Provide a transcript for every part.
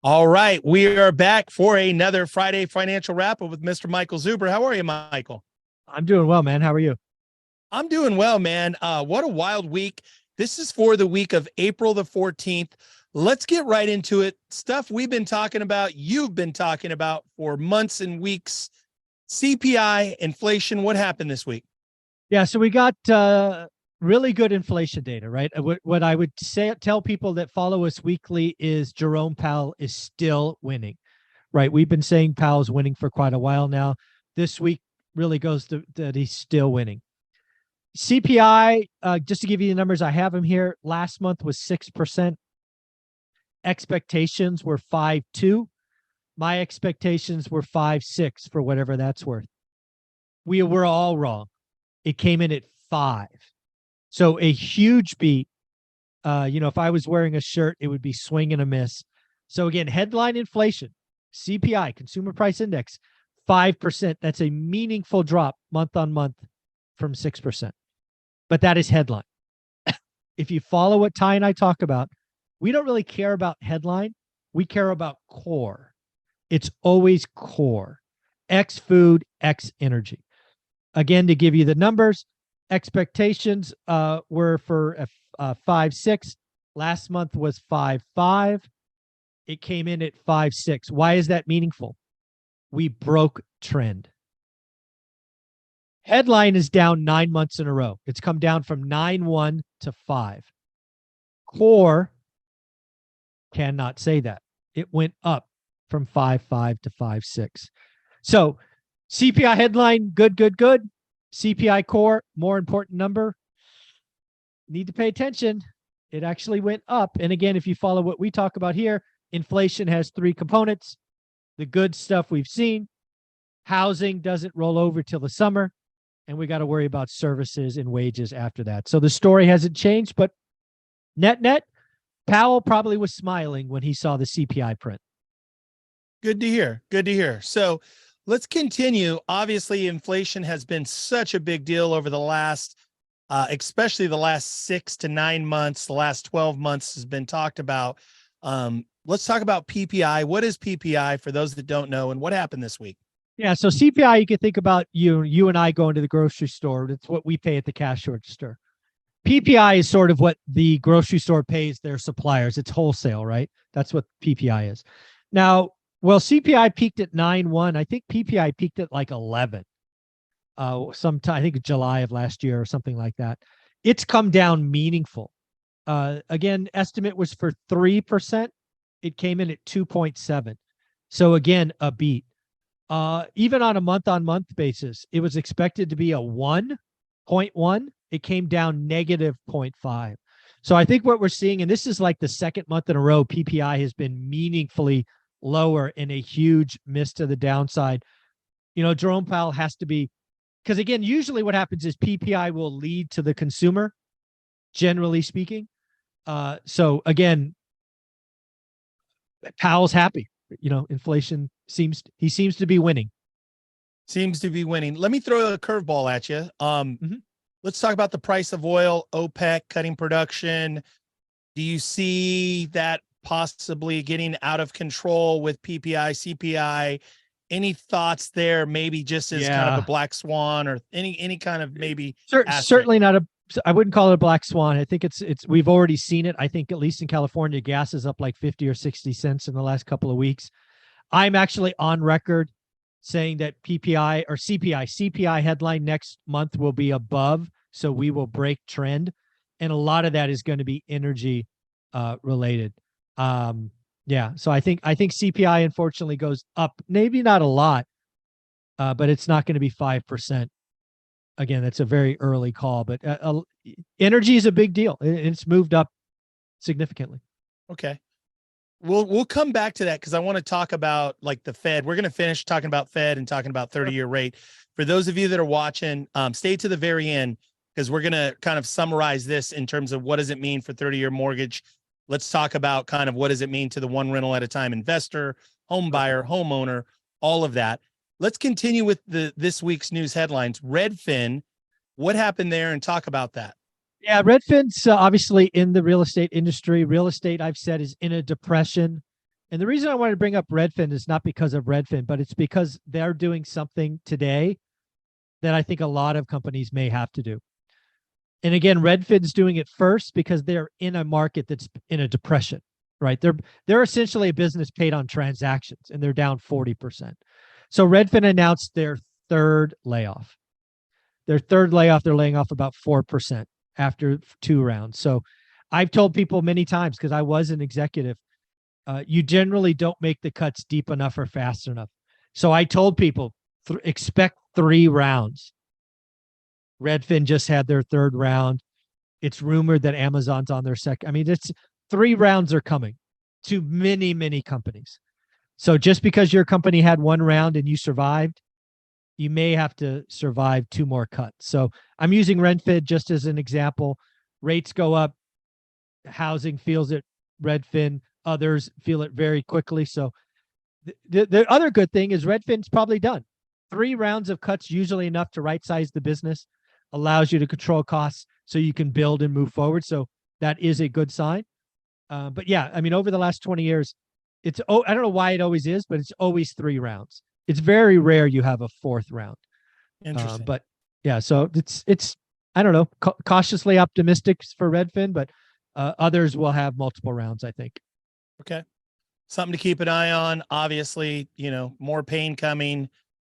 All right, we are back for another Friday financial wrap up with Mr. Michael Zuber. How are you, Michael? I'm doing well, man. How are you? I'm doing well, man. What a wild week. This is for the week of April the 14th. Let's get right into it. Stuff we've been talking about, you've been talking about for months and weeks. CPI, inflation, what happened this week? Yeah, so we got really good inflation data, right? What I would tell people that follow us weekly is Jerome Powell is still winning, right? We've been saying Powell's winning for quite a while now. This week really goes to that he's still winning. CPI, just to give you the numbers, I have them here. Last month was 6%. Expectations were 5.2. My expectations were 5.6 for whatever that's worth. We were all wrong. It came in at 5. So a huge beat. If I was wearing a shirt, it would be swing and a miss. So again, headline inflation, CPI, Consumer Price Index, 5%. That's a meaningful drop month on month from 6%. But that is headline. If you follow what Ty and I talk about, we don't really care about headline. We care about core. It's always core. X food, X energy. Again, to give you the numbers, expectations were for 5.6. Last month was 5.5. It came in at 5.6. Why is that meaningful? We broke trend. Headline is down 9 months in a row. It's come down from 9.1 to 5. Core cannot say that. It went up from 5.5 to 5.6. So CPI headline, good. CPI core, more important number. Need to pay attention. It actually went up. And again, if you follow what we talk about here, inflation has 3 components. The good stuff we've seen. Housing doesn't roll over till the summer. And we got to worry about services and wages after that. So the story hasn't changed, but net, Powell probably was smiling when he saw the CPI print. Good to hear. So let's continue. Obviously, inflation has been such a big deal over the last, especially the last 6 to 9 months. The last 12 months has been talked about. Let's talk about PPI. What is PPI for those that don't know, and what happened this week? Yeah, so CPI, you can think about you and I going to the grocery store. That's what we pay at the cash register. PPI is sort of what the grocery store pays their suppliers. It's wholesale, right? That's what PPI is. Now, well, CPI peaked at 9.1. I think PPI peaked at like 11. Sometime, I think July of last year or something like that. It's come down meaningful. Again, estimate was for 3%. It came in at 2.7. So again, a beat. Even on a month-on-month basis, it was expected to be a 1.1. It came down negative 0.5. So I think what we're seeing, and this is like the second month in a row, PPI has been meaningfully lower in a huge miss to the downside. Jerome Powell has to be, because again, usually what happens is PPI will lead to the consumer, generally speaking. So again, Powell's happy. Inflation seems to be winning. Let me throw a curveball at you. Let's talk about the price of oil, OPEC cutting production. Do you see that possibly getting out of control with PPI, CPI? Any thoughts there? Maybe just as kind of a black swan, or any kind of maybe certainly not I wouldn't call it a black swan. I think it's we've already seen it. I think at least in California, gas is up like 50 or 60 cents in the last couple of weeks. I'm actually on record saying that PPI or CPI headline next month will be above, so we will break trend, and a lot of that is going to be energy related. So I think CPI unfortunately goes up, maybe not a lot, but it's not going to be 5%. Again, that's a very early call, but energy is a big deal. It's moved up significantly. Okay. We'll come back to that because I want to talk about like the Fed. We're going to finish talking about Fed and talking about 30-year rate. For those of you that are watching, stay to the very end because we're going to kind of summarize this in terms of what does it mean for 30-year mortgage. Let's talk about kind of what does it mean to the one rental at a time investor, home buyer, homeowner, all of that. Let's continue with this week's news headlines. Redfin, what happened there, and talk about that. Yeah, Redfin's obviously in the real estate industry. Real estate, I've said, is in a depression. And the reason I wanted to bring up Redfin is not because of Redfin, but it's because they're doing something today that I think a lot of companies may have to do. And again, Redfin's doing it first because they're in a market that's in a depression, right? They're essentially a business paid on transactions, and they're down 40%. So Redfin announced their third layoff. Their third layoff, they're laying off about 4% after 2 rounds. So I've told people many times, because I was an executive, you generally don't make the cuts deep enough or fast enough. So I told people, expect 3 rounds. Redfin just had their 3rd round. It's rumored that Amazon's on their second. I mean, it's 3 rounds are coming to many, many companies. So just because your company had 1 round and you survived, you may have to survive 2 more cuts. So I'm using Redfin just as an example. Rates go up, housing feels it, Redfin, others feel it very quickly. So the other good thing is Redfin's probably done. 3 rounds of cuts, usually enough to right size the business, allows you to control costs so you can build and move forward. So that is a good sign. But yeah, I mean, over the last 20 years, I don't know why it always is, but it's always 3 rounds. It's very rare you have a 4th round. Interesting. But yeah, so it's I don't know, cautiously optimistic for Redfin, but others will have multiple rounds, I think. Okay. Something to keep an eye on. Obviously, more pain coming.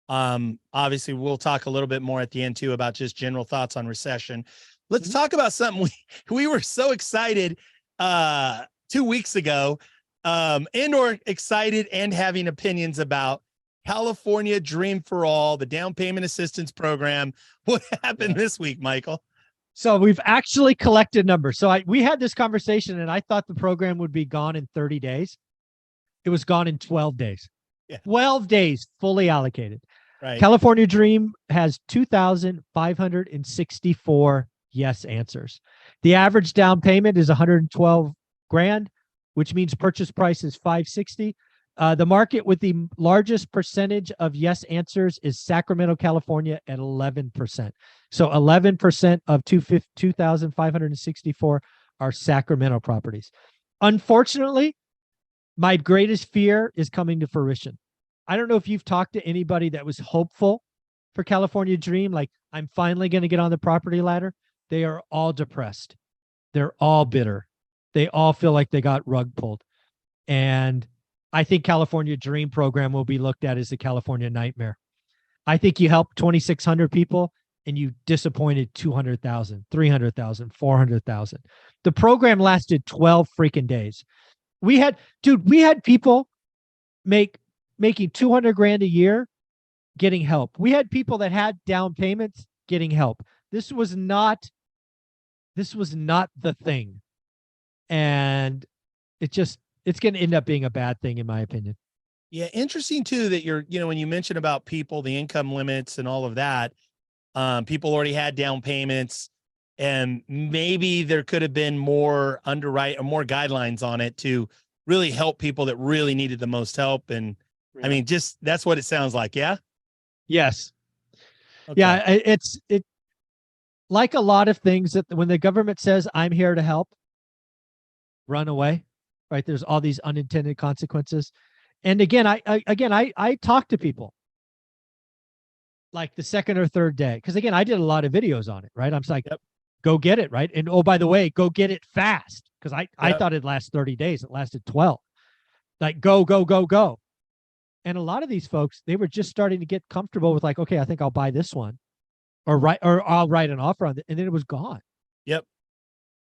Obviously, we'll talk a little bit more at the end too about just general thoughts on recession. Let's talk about something we were so excited 2 weeks ago, and or excited and having opinions about California Dream for All, the down payment assistance program. What happened this week, Michael? So we've actually collected numbers. So we had this conversation, and I thought the program would be gone in 30 days. It was gone in 12 days. Yeah. 12 days fully allocated. Right. California Dream has 2,564 yes answers. The average down payment is 112 grand, which means purchase price is 560. The market with the largest percentage of yes answers is Sacramento, California at 11%. So 11% of 2,564 are Sacramento properties. Unfortunately, my greatest fear is coming to fruition. I don't know if you've talked to anybody that was hopeful for California Dream, like I'm finally going to get on the property ladder. They are all depressed. They're all bitter. They all feel like they got rug pulled. And I think California Dream program will be looked at as the California nightmare. I think you helped 2,600 people and you disappointed 200,000, 300,000, 400,000. The program lasted 12 freaking days. We had people making 200 grand a year getting help. We had people that had down payments getting help. This was not the thing. And it's going to end up being a bad thing, in my opinion. Yeah. Interesting too, that when you mentioned about people, the income limits and all of that, people already had down payments, and maybe there could have been more underwrite or more guidelines on it to really help people that really needed the most help. And yeah. I mean, just, that's what it sounds like. Yeah. Yes. Okay. Yeah. It like a lot of things that when the government says, I'm here to help, run away. Right. There's all these unintended consequences. And again, I talk to people like the 2nd or 3rd day. Because again, I did a lot of videos on it. Right. I'm just like, yep, go get it. Right. And oh, by the way, go get it fast. Because I thought it'd last 30 days. It lasted 12. Like go. And a lot of these folks, they were just starting to get comfortable with like, okay, I think I'll buy this one or I'll write an offer on it. And then it was gone. Yep.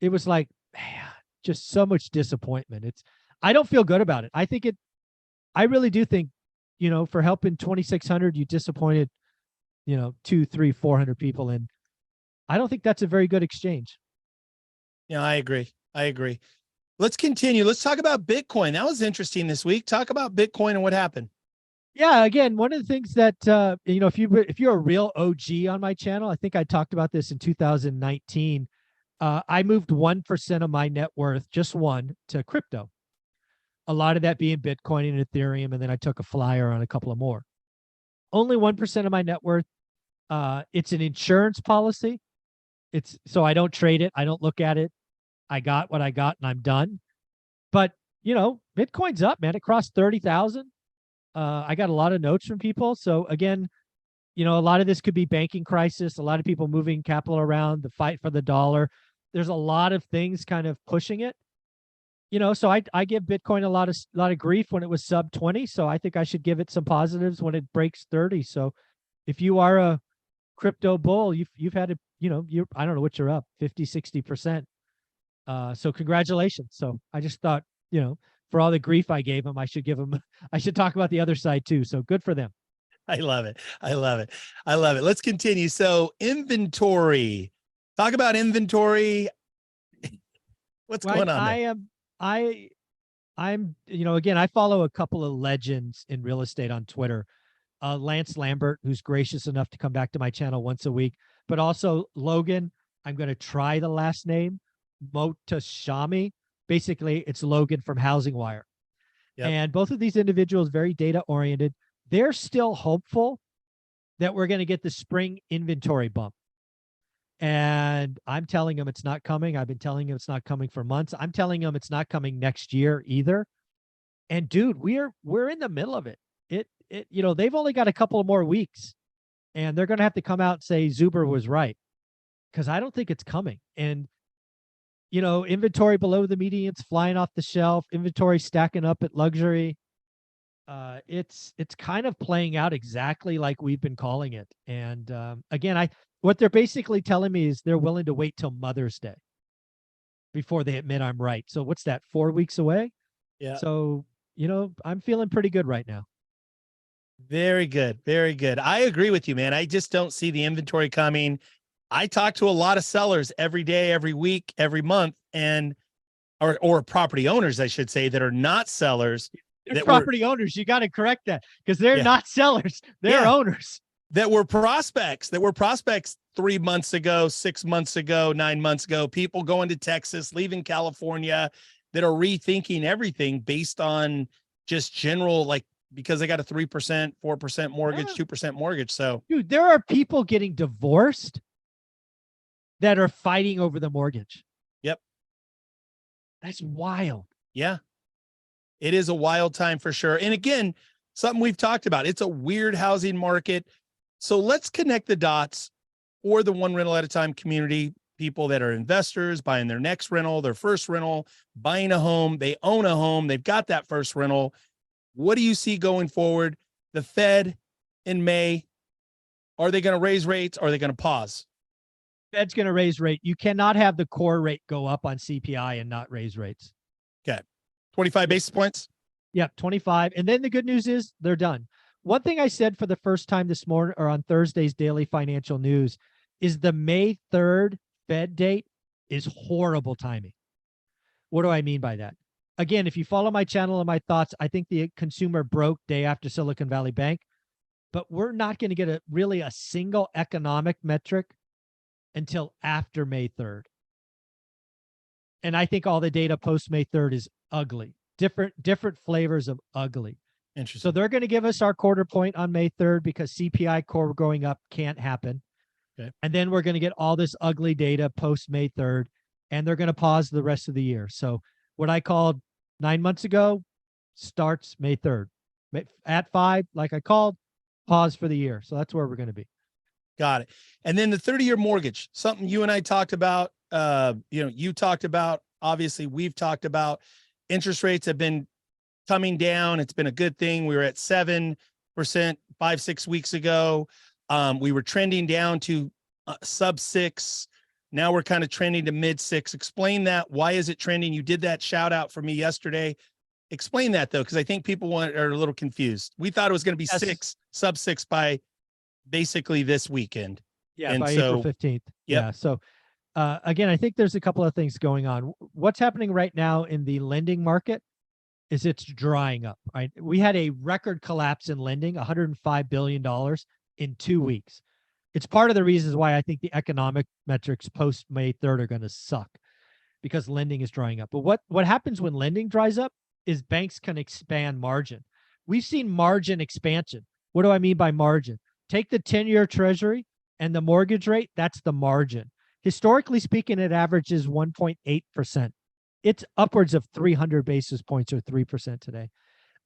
It was like, man, just so much disappointment. I don't feel good about it. I really do think, for helping 2,600, you disappointed, 200, 300, 400 people. And I don't think that's a very good exchange. Yeah, I agree. Let's continue. Let's talk about Bitcoin. That was interesting this week. Talk about Bitcoin and what happened. Yeah, again, one of the things that if you're a real OG on my channel, I think I talked about this in 2019. I moved 1% of my net worth, just one, to crypto. A lot of that being Bitcoin and Ethereum, and then I took a flyer on a couple of more. Only 1% of my net worth. It's an insurance policy. So I don't trade it. I don't look at it. I got what I got and I'm done. But Bitcoin's up, man. It crossed 30,000. I got a lot of notes from people. So again, a lot of this could be banking crisis, a lot of people moving capital around, the fight for the dollar. There's a lot of things kind of pushing it. So I give Bitcoin a lot of grief when it was sub 20. So I think I should give it some positives when it breaks 30. So if you are a crypto bull, you've had it, I don't know what you're up, 50, 60%. So congratulations. So I just thought, for all the grief I gave them, I should talk about the other side too. So good for them. I love it. I love it. I love it. Let's continue. So inventory, talk about inventory. What's going on there? I'm again, I follow a couple of legends in real estate on Twitter. Lance Lambert, who's gracious enough to come back to my channel once a week, but also Logan. I'm going to try the last name, Mohtashami. Basically, it's Logan from Housing Wire. Yep. And both of these individuals, very data oriented. They're still hopeful that we're going to get the spring inventory bump. And I'm telling them it's not coming. I've been telling them it's not coming for months. I'm telling them it's not coming next year either. And dude, we're in the middle of it. They've only got a couple of more weeks, and they're going to have to come out and say Zuber was right, because I don't think it's coming. And inventory below the median's flying off the shelf, inventory stacking up at luxury. It's kind of playing out exactly like we've been calling it. And again, what they're basically telling me is they're willing to wait till Mother's Day before they admit I'm right. So what's that, 4 weeks away? Yeah. So, I'm feeling pretty good right now. Very good. Very good. I agree with you, man. I just don't see the inventory coming. I talk to a lot of sellers every day, every week, every month, or property owners, I should say, that are not sellers. They're property owners. You got to correct that, because they're not sellers. They're owners. That were prospects 3 months ago, 6 months ago, 9 months ago, people going to Texas, leaving California, that are rethinking everything based on just general, because they got a 3%, 4% mortgage, 2% mortgage. So dude, there are people getting divorced that are fighting over the mortgage. Yep. That's wild. Yeah. It is a wild time for sure. And again, something we've talked about, it's a weird housing market. So let's connect the dots for the one rental at a time community, people that are investors buying their next rental, their first rental, buying a home, they own a home, they've got that first rental. What do you see going forward? The Fed in May, are they going to raise rates? Or are they going to pause? Fed's going to raise rate. You cannot have the core rate go up on CPI and not raise rates. Okay. 25 basis points? Yep, 25. And then the good news is they're done. One thing I said for the first time this morning, or on Thursday's daily financial news, is the May 3rd Fed date is horrible timing. What do I mean by that? Again, if you follow my channel and my thoughts, I think the consumer broke day after Silicon Valley Bank, but we're not going to get really a single economic metric until after May 3rd. And I think all the data post May 3rd is ugly, different flavors of ugly. Interesting. So they're going to give us our quarter point on May 3rd because CPI core going up can't happen. Okay. And then we're going to get all this ugly data post May 3rd, and they're going to pause the rest of the year. So what I called 9 months ago starts May 3rd. At 5, like I called, pause for the year. So that's where we're going to be. Got it. And then the 30-year mortgage, something you and I talked about, you talked about, obviously we've talked about. Interest rates have been coming down. It's been a good thing. We were at 7% 5-6 weeks ago. We were trending down to sub 6. Now we're kind of trending to mid 6. Explain that. Why is it trending? You did that shout out for me yesterday. Explain that though, because I think people are a little confused. We thought it was going to be sub 6 by basically this weekend. Yeah, and by April 15th. Yep. Yeah. So again, I think there's a couple of things going on. What's happening right now in the lending market is it's drying up, right? We had a record collapse in lending, $105 billion in 2 weeks. It's part of the reasons why I think the economic metrics post May 3rd are going to suck, because lending is drying up. But what happens when lending dries up is banks can expand margin. We've seen margin expansion. What do I mean by margin? Take the 10-year treasury and the mortgage rate, that's the margin. Historically speaking, it averages 1.8%. it's upwards of 300 basis points or 3% today.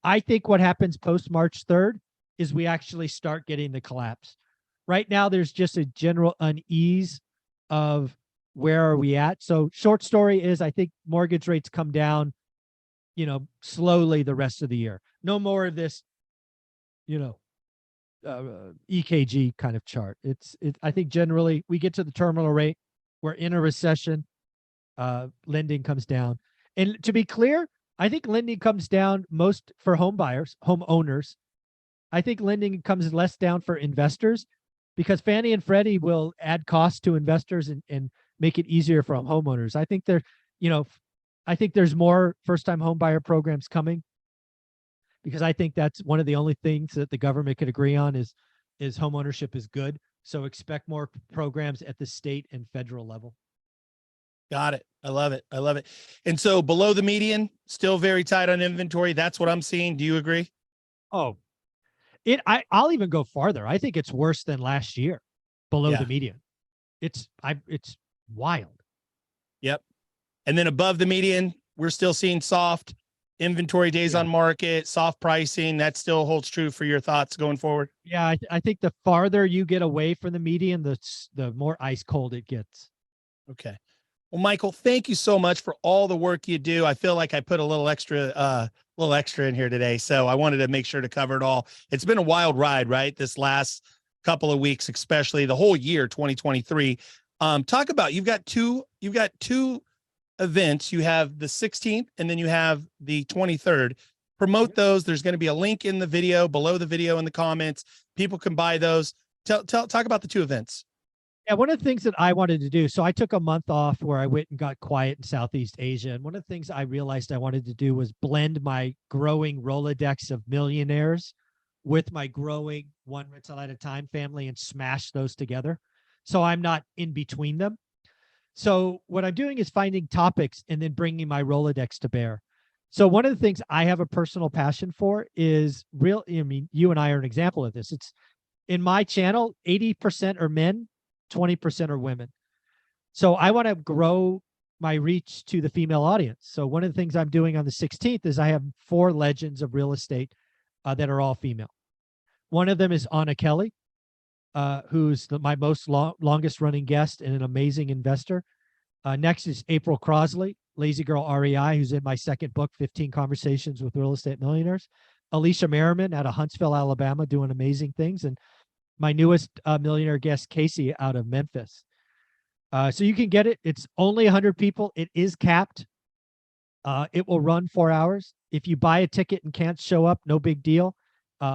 I think what happens post March 3rd is we actually start getting the collapse. Right now, there's just a general unease of where are we at. So short story is I think mortgage rates come down, slowly the rest of the year. No more of this, EKG kind of chart. I think generally we get to the terminal rate, we're in a recession, lending comes down. And to be clear, I think lending comes down most for home buyers, homeowners. I think lending comes less down for investors because Fannie and Freddie will add costs to investors and make it easier for homeowners. I think I think there's more first-time home buyer programs coming because I think that's one of the only things that the government could agree on is home ownership is good. So expect more programs at the state and federal level. Got it. I love it. I love it. And so below the median, still very tight on inventory. That's what I'm seeing. Do you agree? Oh, I'll even go farther. I think it's worse than last year below the median. It's wild. Yep. And then above the median, we're still seeing soft inventory days on market, soft pricing. That still holds true for your thoughts going forward. Yeah. I think the farther you get away from the median, the more ice cold it gets. Okay. Well, Michael, thank you so much for all the work you do. I feel like I put a little extra in here today. So I wanted to make sure to cover it all. It's been a wild ride, right? This last couple of weeks, especially the whole year, 2023. Talk about, you've got two events. You have the 16th and then you have the 23rd. Promote those. There's going to be a link in the video, below the video in the comments. People can buy those. Talk about the two events. Yeah, one of the things that I wanted to do, so I took a month off where I went and got quiet in Southeast Asia. And one of the things I realized I wanted to do was blend my growing Rolodex of millionaires with my growing one rental at a time family and smash those together. So I'm not in between them. So what I'm doing is finding topics and then bringing my Rolodex to bear. So one of the things I have a personal passion for is you and I are an example of this. It's in my channel, 80% are men, 20% are women. So I want to grow my reach to the female audience. So one of the things I'm doing on the 16th is I have 4 legends of real estate that are all female. One of them is Anna Kelly, who's my most longest running guest and an amazing investor. Next is April Crosley, Lazy Girl REI, who's in my second book, 15 Conversations with Real Estate Millionaires. Alicia Merriman out of Huntsville, Alabama, doing amazing things. And my newest millionaire guest, Casey, out of Memphis. So you can get it. It's only 100 people. It is capped. It will run 4 hours. If you buy a ticket and can't show up, no big deal.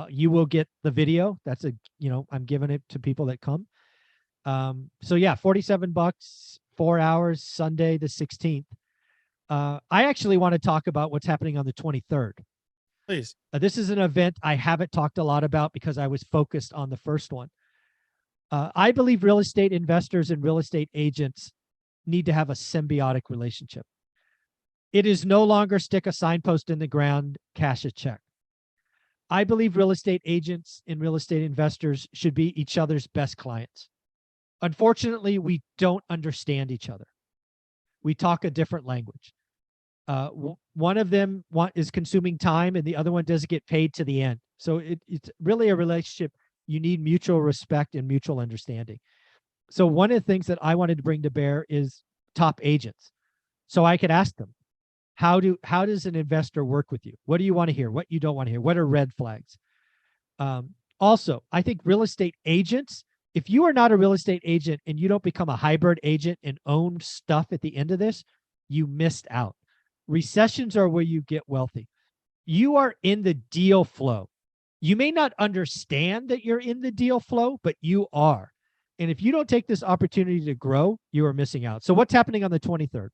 You will get the video. That's I'm giving it to people that come. So yeah, $47, 4 hours, Sunday the 16th. I actually want to talk about what's happening on the 23rd. Please. This is an event I haven't talked a lot about because I was focused on the first one. I believe real estate investors and real estate agents need to have a symbiotic relationship. It is no longer stick a signpost in the ground, cash a check. I believe real estate agents and real estate investors should be each other's best clients. Unfortunately, we don't understand each other. We talk a different language. One of them is consuming time and the other one doesn't get paid to the end. So it's really a relationship. You need mutual respect and mutual understanding. So one of the things that I wanted to bring to bear is top agents. So I could ask them, how does an investor work with you? What do you want to hear? What you don't want to hear? What are red flags? Also, I think real estate agents, if you are not a real estate agent and you don't become a hybrid agent and own stuff at the end of this, you missed out. Recessions are where you get wealthy. You are in the deal flow. You may not understand that you're in the deal flow, but you are. And if you don't take this opportunity to grow, you are missing out. So what's happening on the 23rd?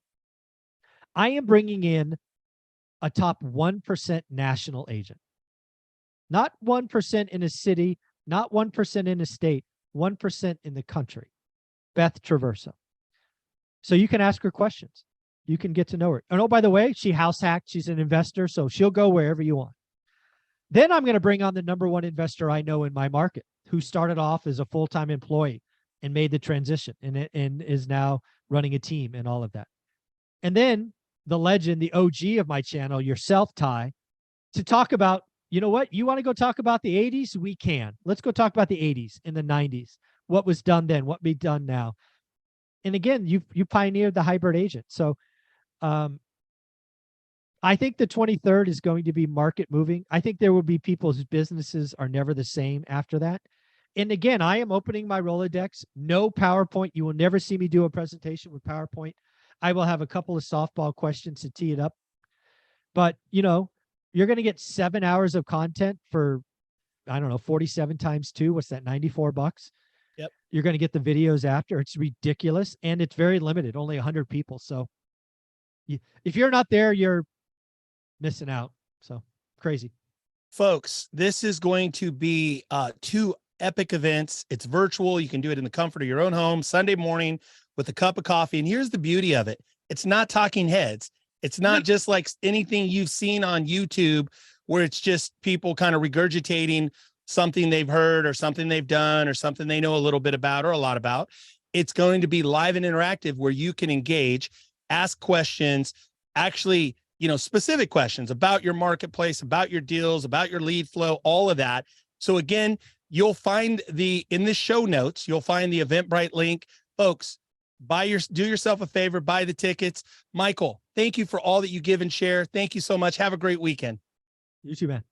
I am bringing in a top 1% national agent. Not 1% in a city, not 1% in a state, 1% in the country. Beth Traverso. So you can ask her questions. You can get to know her. And oh, by the way, she house hacked. She's an investor, so she'll go wherever you want. Then I'm going to bring on the #1 investor I know in my market, who started off as a full-time employee and made the transition and is now running a team and all of that. And then the legend, the OG of my channel, yourself, Ty, to talk about, you know what? You want to go talk about the 80s? We can. Let's go talk about the 80s and the 90s. What was done then? What be done now? And again, you pioneered the hybrid agent. So I think the 23rd is going to be market moving. I think there will be people whose businesses are never the same after that. And again, I am opening my Rolodex. No PowerPoint. You will never see me do a presentation with PowerPoint. I will have a couple of softball questions to tee it up. But, you know, you're going to get 7 hours of content for, I don't know, 47 times 2. What's that? $94. Yep. You're going to get the videos after. It's ridiculous. And it's very limited, only 100 people. So if you're not there, you're missing out. So crazy. Folks, this is going to be 2 epic events. It's virtual. You can do it in the comfort of your own home Sunday morning with a cup of coffee. And here's the beauty of it. It's not talking heads. It's not just like anything you've seen on YouTube where it's just people kind of regurgitating something they've heard or something they've done or something they know a little bit about or a lot about. It's going to be live and interactive where you can engage, ask questions, actually, you know, specific questions about your marketplace, about your deals, about your lead flow, all of that. So again, you'll find in the show notes, you'll find the Eventbrite link. Folks, do yourself a favor, buy the tickets. Michael, thank you for all that you give and share. Thank you so much. Have a great weekend. You too, man.